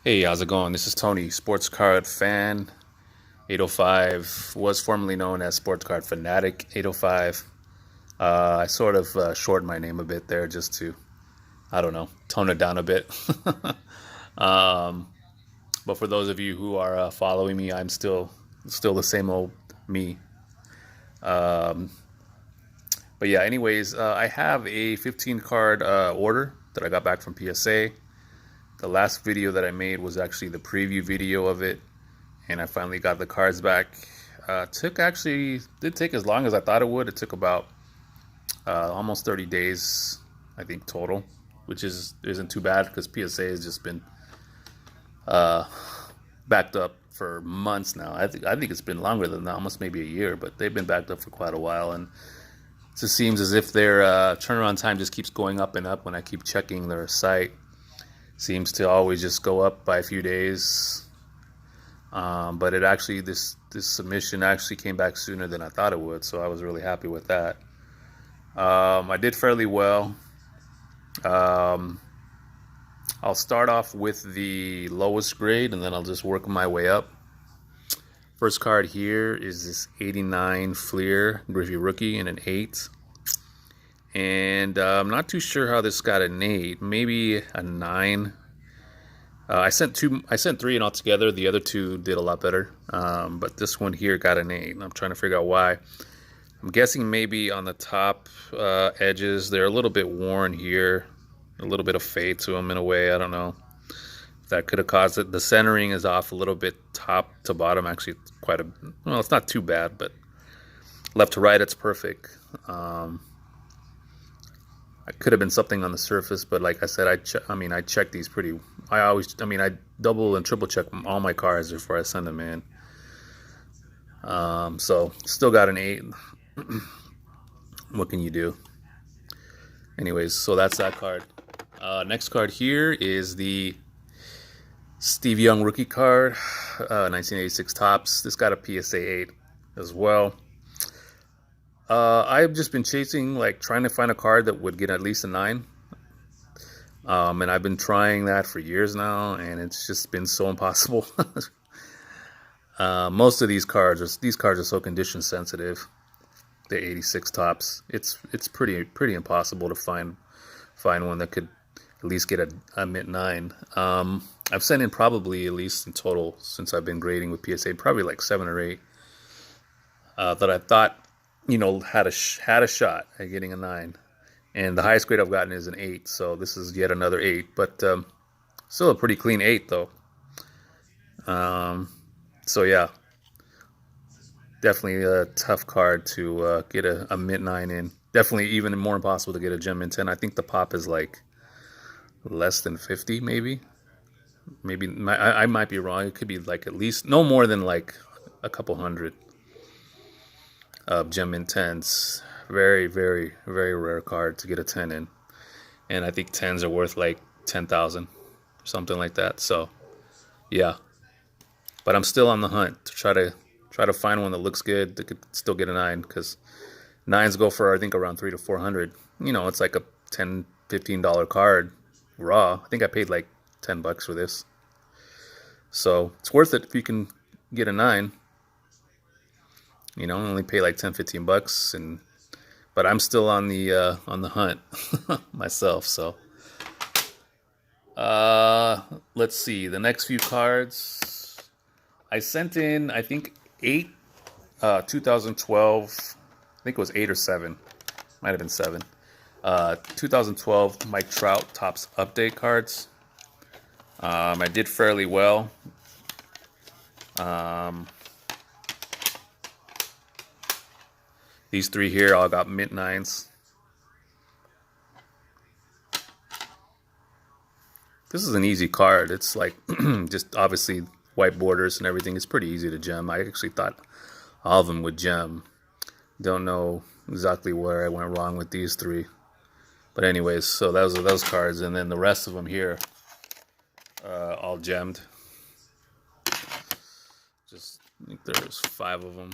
Hey, how's it going? This is Tony, Sports Card Fan 805, was formerly known as Sports Card Fanatic 805. I sort of shortened my name a bit there just to, I don't know, tone it down a bit. um, but for those of you who are following me, I'm still the same old me. Um, but yeah, anyways, I have a 15 card order that I got back from PSA. The last video that I made was actually the preview video of it, and I finally got the cards back. Did take as long as I thought it would. It took about almost 30 days, I think, total, which isn't too bad because PSA has just been uh, backed up for months now. I think it's been longer than that, almost maybe a year, but they've been backed up for quite a while, and it just seems as if their turnaround time just keeps going up and up when I keep checking their site. Seems to always just go up by a few days. But this submission actually came back sooner than I thought it would, so I was really happy with that. I did fairly well. Um, I'll start off with the lowest grade, and then I'll just work my way up. First card here is this 89 Fleer Griffey Rookie in an 8. And I'm not too sure how this got an 8, maybe a 9. I sent three in altogether. The other two did a lot better, but this one here got an 8. I'm trying to figure out why. I'm guessing maybe on the top edges they're a little bit worn here, a little bit of fade to them in a way. I don't know if that could have caused it. The centering is off a little bit, top to bottom. Actually, well, it's not too bad, but left to right it's perfect. It could have been something on the surface, but like I said, I check these pretty. I double and triple check all my cards before I send them in. So still got an 8. What can you do? Anyways, so that's that card. Next card here is the Steve Young rookie card, 1986 Topps. This got a PSA 8 as well. I've just been chasing, like, trying to find a card that would get at least a 9. And I've been trying that for years now, and it's just been so impossible. Most of these cards are so condition sensitive. The 86 Topps. It's pretty impossible to find one that could at least get a mint 9. I've sent in probably, at least in total, since I've been grading with PSA, probably like 7 or 8 that I thought, had a shot at getting a 9, and the highest grade I've gotten is an 8. So this is yet another 8, but still a pretty clean 8 though. So yeah, definitely a tough card to get a mint 9 in. Definitely even more impossible to get a gem mint 10. I think the pop is like less than 50, maybe. I might be wrong. It could be like at least no more than like a couple hundred of gem mint 10s. Very, very, very rare card to get a 10 in. And I think 10s are worth like 10,000, something like that. So, yeah. But I'm still on the hunt to try to find one that looks good that could still get a 9, because 9s go for, I think, around 300 to 400. It's like a $10, $15 card raw. I think I paid like $10 for this. So, it's worth it if you can get a 9. Only pay like 10, $15, but I'm still on the hunt myself. So let's see the next few cards. I sent in, I think, 8 2012. I think it was 8 or 7. Might have been 7. 2012 Mike Trout Topps update cards. I did fairly well. These 3 here all got mint 9s. This is an easy card. It's like just obviously white borders and everything. It's pretty easy to gem. I actually thought all of them would gem. Don't know exactly where I went wrong with these 3. But anyways, so those are those cards. And then the rest of them here, all gemmed. I think there's 5 of them.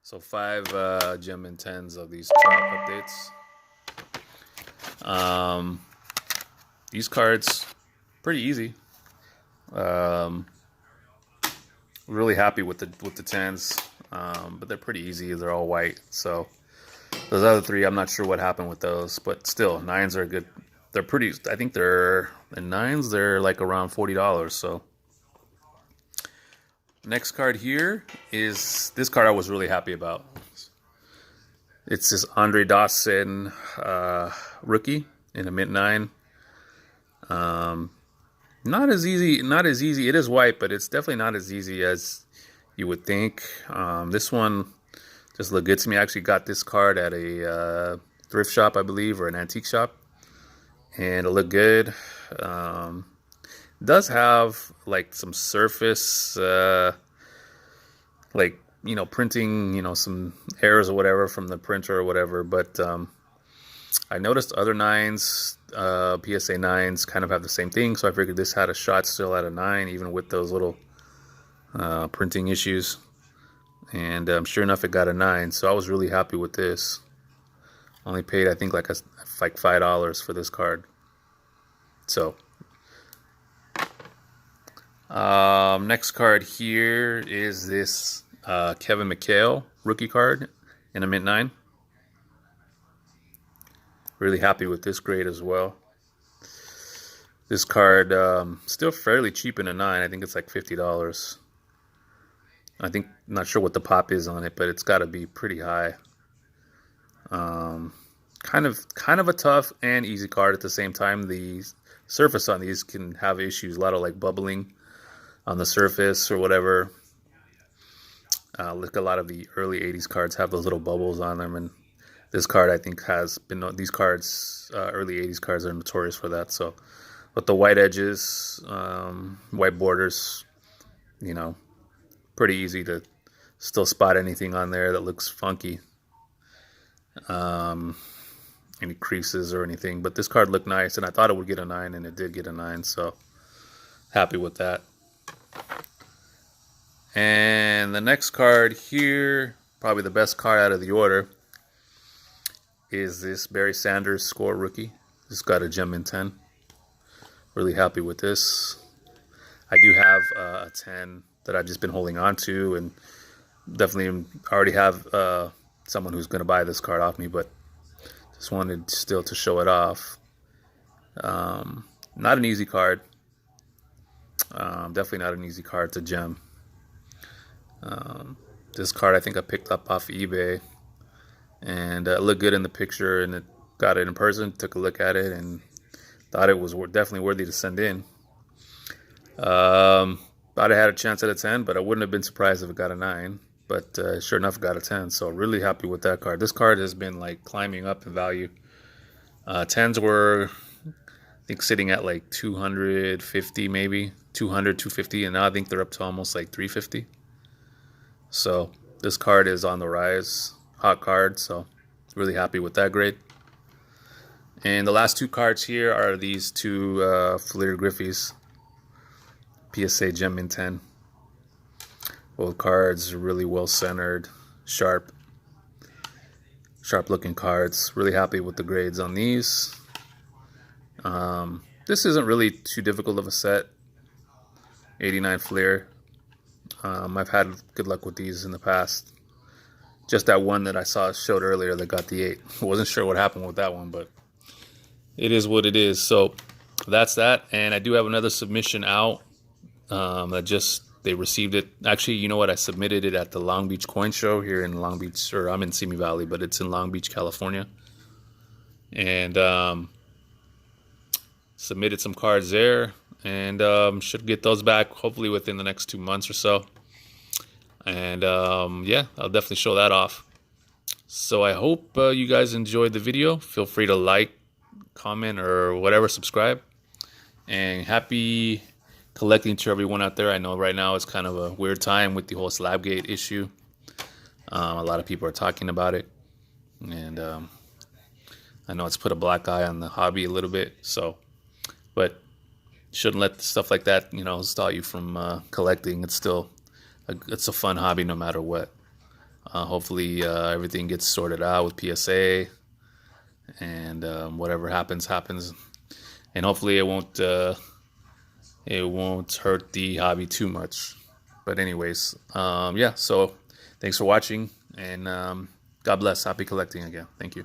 So 5 gem and 10s of these Trout updates. These cards pretty easy. Um, really happy with the tens, but they're pretty easy. They're all white. So those other three, I'm not sure what happened with those, but still, nines are good. They're pretty. I think they're the nines. They're like around $40. So next card here is this card I was really happy about. It's this Andre Dawson rookie in a mint 9. Not as easy. Not as easy. It is white, but it's definitely not as easy as you would think. This one just looked good to me. I actually got this card at a thrift shop, I believe, or an antique shop, and it looked good. It does have like some surface, like printing, some errors or whatever from the printer or whatever. But I noticed other nines, PSA nines, kind of have the same thing. So I figured this had a shot still at a 9, even with those little printing issues. And sure enough, it got a 9. So I was really happy with this. Only paid, I think, like $5 for this card. So next card here is this Kevin McHale rookie card in a mint 9. Really happy with this grade as well. This card still fairly cheap in a 9. I think it's like $50. I think, not sure what the pop is on it, but it's got to be pretty high. Kind of a tough and easy card at the same time. The surface on these can have issues, a lot of like bubbling on the surface or whatever. Look, a lot of the early 80s cards have those little bubbles on them, and this card, I think, has been, these cards, early 80s cards are notorious for that. So, but the white edges, white borders, pretty easy to still spot anything on there that looks funky. Any creases or anything. But this card looked nice, and I thought it would get a 9, and it did get a 9. So, happy with that. And the next card here, probably the best card out of the order, is this Barry Sanders score rookie. This got a gem in 10. Really happy with this. I do have a 10 that I've just been holding on to, and definitely already have someone who's going to buy this card off me, but just wanted still to show it off. Not an easy card. Definitely not an easy card. It's a gem. This card I think I picked up off eBay, and it looked good in the picture, and it got it in person, took a look at it, and thought it was definitely worthy to send in. Thought I had a chance at a 10, but I wouldn't have been surprised if it got a 9. But sure enough, it got a 10. So really happy with that card. This card has been like climbing up in value. 10s were, I think, sitting at like 250, maybe 200, 250, and now I think they're up to almost like 350. So this card is on the rise. Hot card, so really happy with that grade. And the last two cards here are these two Fleer Griffies, PSA Gem in 10. Both cards are really well centered, sharp looking cards. Really happy with the grades on these. This isn't really too difficult of a set. 89 Fleer. I've had good luck with these in the past. Just that one that I showed earlier that got the 8. I wasn't sure what happened with that one, but it is what it is. So that's that. And I do have another submission out. They received it. Actually, you know what? I submitted it at the Long Beach Coin Show here in Long Beach, or I'm in Simi Valley, but it's in Long Beach, California. And submitted some cards there, and should get those back hopefully within the next 2 months or so. And yeah, I'll definitely show that off. So I hope you guys enjoyed the video. Feel free to like, comment, or whatever, subscribe. And happy collecting to everyone out there. I know right now it's kind of a weird time with the whole Slabgate issue. A lot of people are talking about it, and I know it's put a black eye on the hobby a little bit. So, but shouldn't let stuff like that, stop you from collecting. It's still it's a fun hobby no matter what. Hopefully everything gets sorted out with PSA, and whatever happens, and hopefully it won't it won't hurt the hobby too much. But anyways, yeah. So thanks for watching, and God bless. Happy collecting again. Thank you.